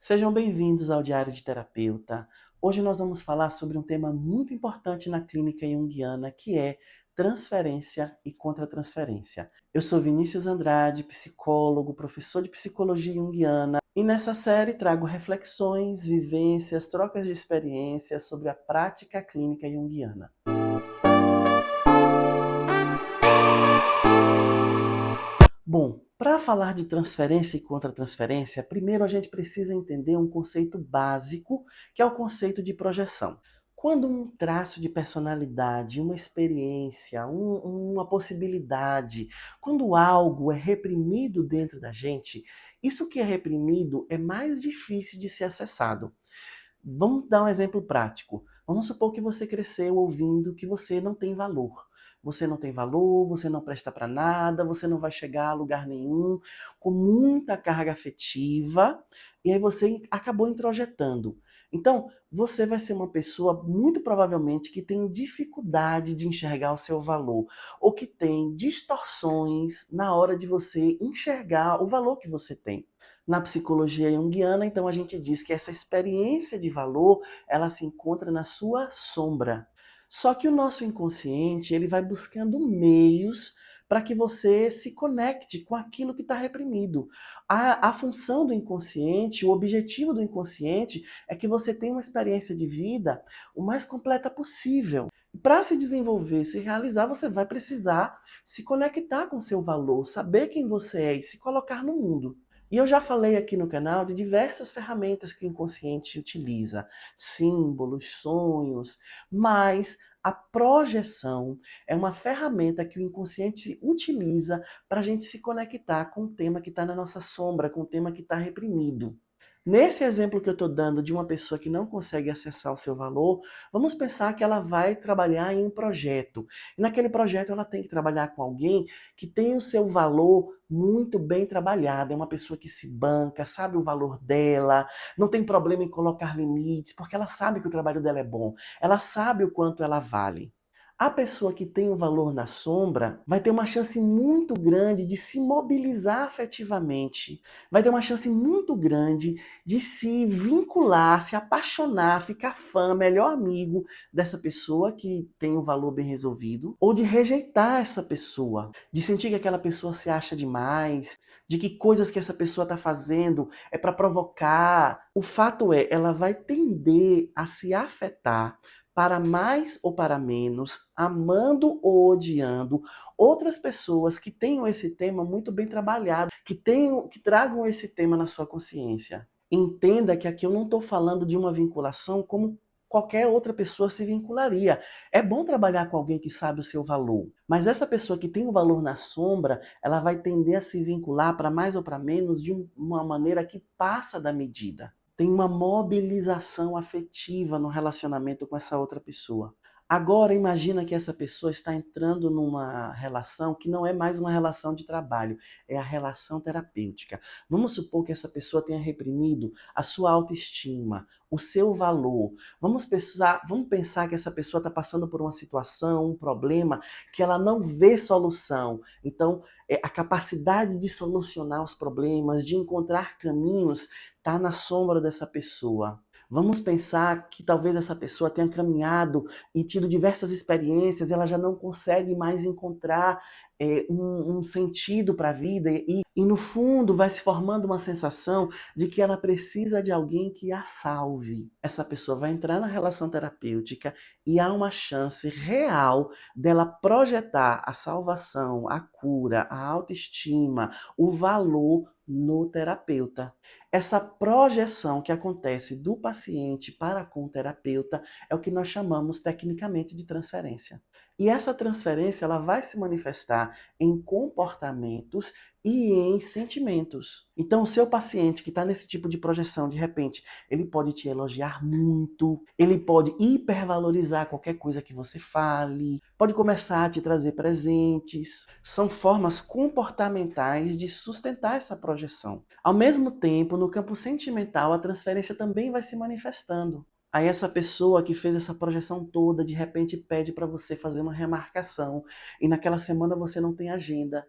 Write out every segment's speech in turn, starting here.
Sejam bem-vindos ao Diário de Terapeuta. Hoje nós vamos falar sobre um tema muito importante na clínica junguiana, que é transferência e contratransferência. Eu sou Vinícius Andrade, psicólogo, professor de psicologia junguiana, e nessa série trago reflexões, vivências, trocas de experiências sobre a prática clínica junguiana. Bom, para falar de transferência e contratransferência, primeiro a gente precisa entender um conceito básico, que é o conceito de projeção. Quando um traço de personalidade, uma experiência, uma possibilidade, quando algo é reprimido dentro da gente, isso que é reprimido é mais difícil de ser acessado. Vamos dar um exemplo prático. Vamos supor que você cresceu ouvindo que você não tem valor. Você não tem valor, você não presta para nada, você não vai chegar a lugar nenhum, com muita carga afetiva, e aí você acabou introjetando. Então, você vai ser uma pessoa, muito provavelmente, que tem dificuldade de enxergar o seu valor, ou que tem distorções na hora de você enxergar o valor que você tem. Na psicologia junguiana, então, a gente diz que essa experiência de valor, ela se encontra na sua sombra. Só que o nosso inconsciente, ele vai buscando meios para que você se conecte com aquilo que está reprimido. A função do inconsciente, o objetivo do inconsciente é que você tenha uma experiência de vida o mais completa possível. Para se desenvolver, se realizar, você vai precisar se conectar com o seu valor, saber quem você é e se colocar no mundo. E eu já falei aqui no canal de diversas ferramentas que o inconsciente utiliza, símbolos, sonhos, mas a projeção é uma ferramenta que o inconsciente utiliza para a gente se conectar com o tema que está na nossa sombra, com o tema que está reprimido. Nesse exemplo que eu estou dando de uma pessoa que não consegue acessar o seu valor, vamos pensar que ela vai trabalhar em um projeto. E naquele projeto ela tem que trabalhar com alguém que tem o seu valor muito bem trabalhado. É uma pessoa que se banca, sabe o valor dela, não tem problema em colocar limites, porque ela sabe que o trabalho dela é bom. Ela sabe o quanto ela vale. A pessoa que tem o valor na sombra vai ter uma chance muito grande de se mobilizar afetivamente, vai ter uma chance muito grande de se vincular, se apaixonar, ficar fã, melhor amigo dessa pessoa que tem o valor bem resolvido, ou de rejeitar essa pessoa, de sentir que aquela pessoa se acha demais, de que coisas que essa pessoa está fazendo é para provocar. O fato é, ela vai tender a se afetar para mais ou para menos, amando ou odiando, outras pessoas que tenham esse tema muito bem trabalhado, que tragam esse tema na sua consciência. Entenda que aqui eu não estou falando de uma vinculação como qualquer outra pessoa se vincularia. É bom trabalhar com alguém que sabe o seu valor, mas essa pessoa que tem o valor na sombra, ela vai tender a se vincular para mais ou para menos de uma maneira que passa da medida. Tem uma mobilização afetiva no relacionamento com essa outra pessoa. Agora imagina que essa pessoa está entrando numa relação que não é mais uma relação de trabalho, é a relação terapêutica. Vamos supor que essa pessoa tenha reprimido a sua autoestima, o seu valor. Vamos pensar que essa pessoa está passando por uma situação, um problema, que ela não vê solução. Então, a capacidade de solucionar os problemas, de encontrar caminhos, está na sombra dessa pessoa. Vamos pensar que talvez essa pessoa tenha caminhado e tido diversas experiências, ela já não consegue mais encontrar um sentido para a vida e no fundo vai se formando uma sensação de que ela precisa de alguém que a salve. Essa pessoa vai entrar na relação terapêutica e há uma chance real dela projetar a salvação, a cura, a autoestima, o valor no terapeuta. Essa projeção que acontece do paciente para com o terapeuta é o que nós chamamos tecnicamente de transferência. E essa transferência ela vai se manifestar em comportamentos e em sentimentos. Então, o seu paciente que está nesse tipo de projeção, de repente, ele pode te elogiar muito, ele pode hipervalorizar qualquer coisa que você fale, pode começar a te trazer presentes. São formas comportamentais de sustentar essa projeção. Ao mesmo tempo, no campo sentimental, a transferência também vai se manifestando. Aí essa pessoa que fez essa projeção toda, de repente pede para você fazer uma remarcação, e naquela semana você não tem agenda.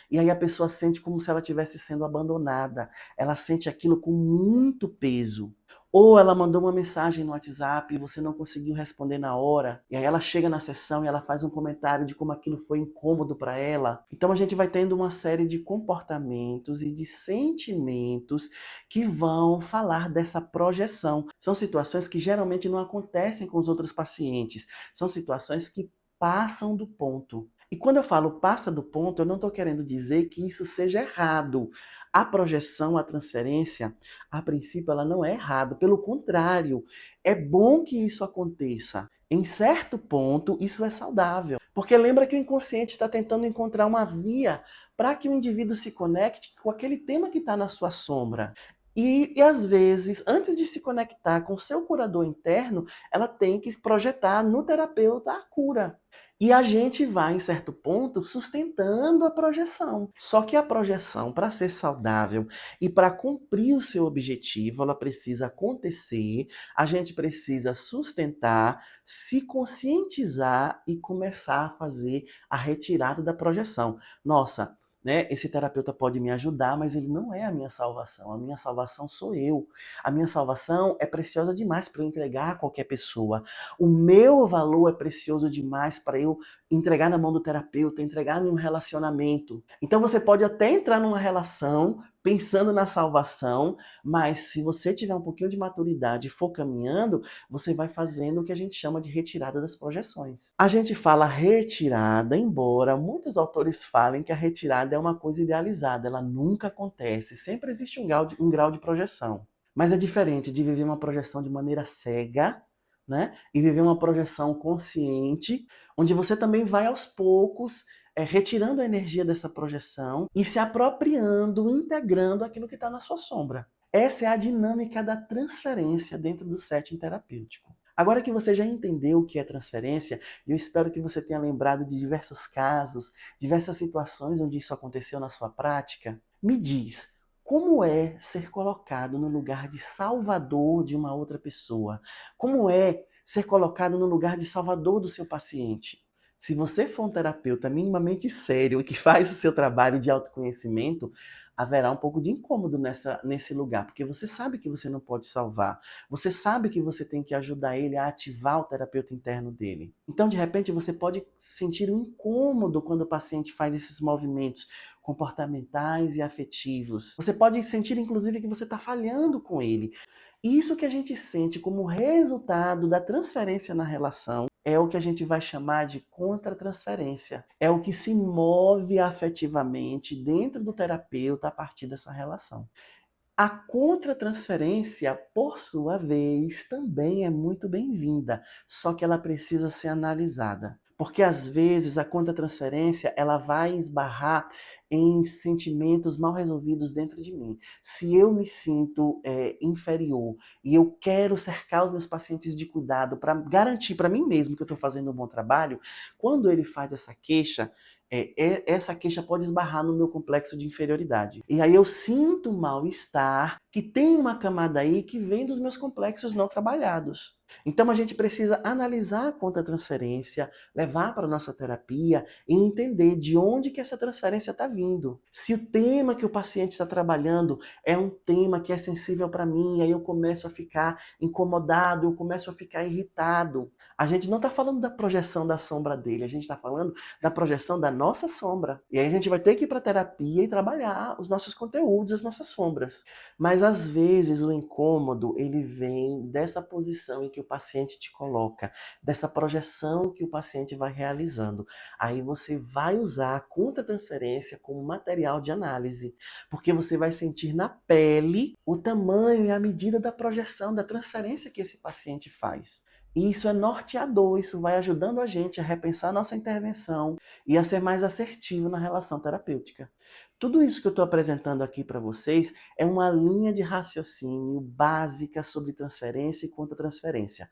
E aí a pessoa sente como se ela estivesse sendo abandonada. Ela sente aquilo com muito peso. Ou ela mandou uma mensagem no WhatsApp e você não conseguiu responder na hora, e aí ela chega na sessão e ela faz um comentário de como aquilo foi incômodo para ela. Então a gente vai tendo uma série de comportamentos e de sentimentos que vão falar dessa projeção. São situações que geralmente não acontecem com os outros pacientes, são situações que passam do ponto. E quando eu falo passa do ponto, eu não estou querendo dizer que isso seja errado. A projeção, a transferência, a princípio, ela não é errada. Pelo contrário, é bom que isso aconteça. Em certo ponto, isso é saudável. Porque lembra que o inconsciente está tentando encontrar uma via para que o indivíduo se conecte com aquele tema que está na sua sombra. E às vezes, antes de se conectar com o seu curador interno, ela tem que projetar no terapeuta a cura. E a gente vai, em certo ponto, sustentando a projeção. Só que a projeção, para ser saudável e para cumprir o seu objetivo, ela precisa acontecer, a gente precisa sustentar, se conscientizar e começar a fazer a retirada da projeção. Nossa, né, esse terapeuta pode me ajudar, mas ele não é a minha salvação. A minha salvação sou eu. A minha salvação é preciosa demais para eu entregar a qualquer pessoa. O meu valor é precioso demais para eu entregar na mão do terapeuta, entregar em um relacionamento. Então você pode até entrar numa relação pensando na salvação, mas se você tiver um pouquinho de maturidade e for caminhando, você vai fazendo o que a gente chama de retirada das projeções. A gente fala retirada, embora muitos autores falem que a retirada é uma coisa idealizada, ela nunca acontece, sempre existe um grau de projeção. Mas é diferente de viver uma projeção de maneira cega, né? E viver uma projeção consciente, onde você também vai aos poucos retirando a energia dessa projeção e se apropriando, integrando aquilo que está na sua sombra. Essa é a dinâmica da transferência dentro do setting terapêutico. Agora que você já entendeu o que é transferência, eu espero que você tenha lembrado de diversos casos, diversas situações onde isso aconteceu na sua prática. Me diz, como é ser colocado no lugar de salvador de uma outra pessoa? Como é ser colocado no lugar de salvador do seu paciente? Se você for um terapeuta minimamente sério e que faz o seu trabalho de autoconhecimento, haverá um pouco de incômodo nesse lugar, porque você sabe que você não pode salvar. Você sabe que você tem que ajudar ele a ativar o terapeuta interno dele. Então, de repente, você pode sentir um incômodo quando o paciente faz esses movimentos comportamentais e afetivos. Você pode sentir, inclusive, que você está falhando com ele. Isso que a gente sente como resultado da transferência na relação é o que a gente vai chamar de contratransferência. É o que se move afetivamente dentro do terapeuta a partir dessa relação. A contratransferência, por sua vez, também é muito bem-vinda, só que ela precisa ser analisada. Porque às vezes a contratransferência ela vai esbarrar em sentimentos mal resolvidos dentro de mim. Se eu me sinto inferior e eu quero cercar os meus pacientes de cuidado para garantir para mim mesmo que eu estou fazendo um bom trabalho, quando ele faz essa queixa, essa queixa pode esbarrar no meu complexo de inferioridade. E aí eu sinto mal-estar que tem uma camada aí que vem dos meus complexos não trabalhados. Então a gente precisa analisar a conta-transferência, levar para a nossa terapia e entender de onde que essa transferência está vindo. Se o tema que o paciente está trabalhando é um tema que é sensível para mim, aí eu começo a ficar incomodado, eu começo a ficar irritado. A gente não está falando da projeção da sombra dele, a gente está falando da projeção da nossa sombra. E aí a gente vai ter que ir para a terapia e trabalhar os nossos conteúdos, as nossas sombras. Mas às vezes o incômodo, ele vem dessa posição em que o paciente te coloca, dessa projeção que o paciente vai realizando. Aí você vai usar a contra-transferência como material de análise, porque você vai sentir na pele o tamanho e a medida da projeção, da transferência que esse paciente faz. E isso é norteador, isso vai ajudando a gente a repensar nossa intervenção e a ser mais assertivo na relação terapêutica. Tudo isso que eu estou apresentando aqui para vocês é uma linha de raciocínio básica sobre transferência e contra-transferência.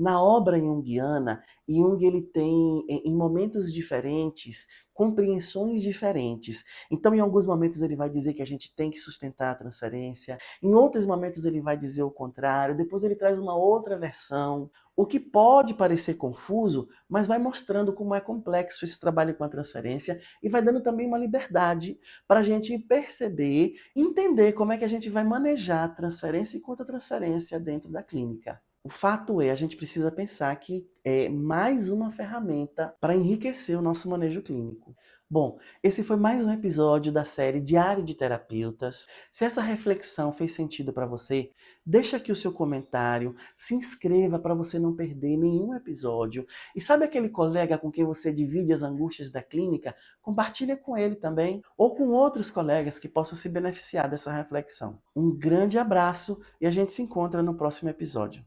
Na obra junguiana, Jung ele tem, em momentos diferentes, compreensões diferentes. Então, em alguns momentos ele vai dizer que a gente tem que sustentar a transferência, em outros momentos ele vai dizer o contrário, depois ele traz uma outra versão. O que pode parecer confuso, mas vai mostrando como é complexo esse trabalho com a transferência e vai dando também uma liberdade para a gente perceber, entender como é que a gente vai manejar a transferência e contra-transferência dentro da clínica. O fato é, a gente precisa pensar que é mais uma ferramenta para enriquecer o nosso manejo clínico. Bom, esse foi mais um episódio da série Diário de Terapeutas. Se essa reflexão fez sentido para você, deixa aqui o seu comentário, se inscreva para você não perder nenhum episódio. E sabe aquele colega com quem você divide as angústias da clínica? Compartilha com ele também, ou com outros colegas que possam se beneficiar dessa reflexão. Um grande abraço e a gente se encontra no próximo episódio.